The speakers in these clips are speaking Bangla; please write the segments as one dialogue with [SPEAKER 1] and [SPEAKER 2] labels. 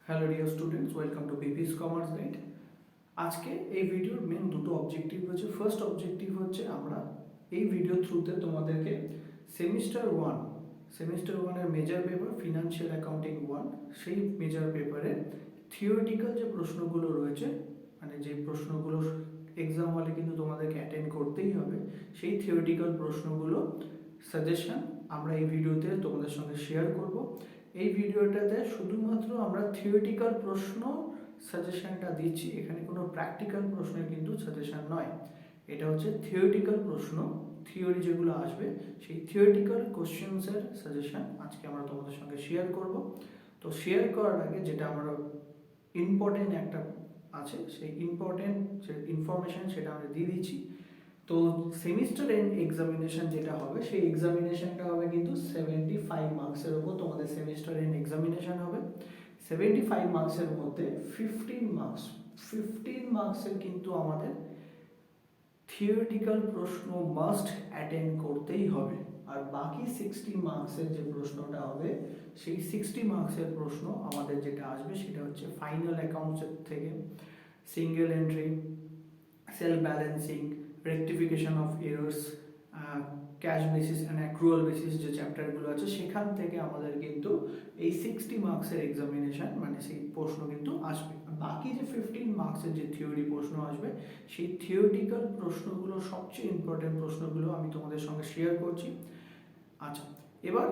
[SPEAKER 1] Hello dear students, welcome to পিপিস commerce guide. আজকে এই ভিডিওর মেন দুটো অবজেক্টিভ হচ্ছে। ফার্স্ট অবজেক্টিভ হচ্ছে আমরা এই ভিডিও থ্রুতে তোমাদেরকে সেমিস্টার ওয়ানের মেজর পেপার ফিনান্সিয়াল অ্যাকাউন্টিং 1 সেই মেজর পেপারে থিওরিটিক্যাল যে প্রশ্নগুলো রয়েছে, মানে যে প্রশ্নগুলো এক্সাম হলে কিন্তু তোমাদেরকে অ্যাটেন্ড করতেই হবে, সেই থিওরিটিক্যাল প্রশ্নগুলো সাজেশন আমরা এই ভিডিওতে তোমাদের সঙ্গে শেয়ার করব। এই ভিডিওটাতে শুধুমাত্র আমরা থিওরিটিক্যাল প্রশ্ন সাজেশনটা দিচ্ছি, এখানে কোনো প্র্যাকটিক্যাল প্রশ্নের কিন্তু সাজেশন নয়। এটা হচ্ছে থিওরিটিক্যাল প্রশ্ন, থিওরি যেগুলো আসবে সেই থিওরিটিক্যাল কোশ্চেন্সের সাজেশন আজকে আমরা তোমাদের সঙ্গে শেয়ার করব। তো শেয়ার করার আগে যেটা আমরা ইম্পর্টেন্ট একটা আছে, সেই ইম্পর্টেন্ট যে ইনফরমেশান সেটা আমরা দিয়ে দিচ্ছি। তো সেমিস্টার এন্ড এক্সামিনেশন যেটা হবে, সেই এক্সামিনেশনটা হবে কিন্তু 75 মার্কসের ওপর তোমাদের সেমিস্টার এন্ড এক্সামিনেশন হবে। 75 মার্কসের মধ্যে 15 মার্কসের কিন্তু আমাদের থিওরিটিক্যাল প্রশ্ন মাস্ট অ্যাটেন্ড করতেই হবে। আর বাকি 60 মার্কসের যে প্রশ্নটা হবে, সেই 60 মার্কসের প্রশ্ন আমাদের যেটা আসবে সেটা হচ্ছে ফাইনাল অ্যাকাউন্টসের থেকে single entry, self balancing, rectification of errors, cash basis and accrual basis যে চ্যাপ্টারগুলো আছে সেখান থেকে আমাদের কিন্তু এই 60 মার্কসের এক্সামিনেশন মানে সেই প্রশ্ন কিন্তু আসবে। বাকি যে 15 মার্কসের যে থিওরি প্রশ্ন আসবে, সেই থিওরিটিক্যাল প্রশ্নগুলো সবচেয়ে ইম্পর্টেন্ট প্রশ্নগুলো আমি তোমাদের সঙ্গে শেয়ার করছি। আচ্ছা, এবার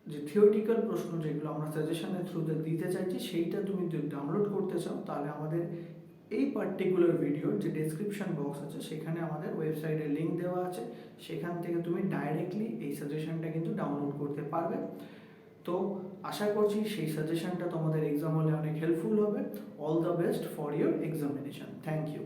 [SPEAKER 1] যে থিওরিটিক্যাল প্রশ্ন যেগুলো আমরা সাজেশনের থ্রুতে দিতে চাইছি, সেইটা তুমি যদি ডাউনলোড করতে চাও তাহলে আমাদের এই পার্টিকুলার ভিডিওর যে ডেসক্রিপশন বক্স আছে সেখানে আমাদের ওয়েবসাইটের লিঙ্ক দেওয়া আছে, সেখান থেকে তুমি ডাইরেক্টলি এই সাজেশনটা কিন্তু ডাউনলোড করতে পারবে। তো আশা করছি সেই সাজেশনটা তোমাদের এক্সাম হলে অনেক হেল্পফুল হবে। All the best for your examination. Thank you.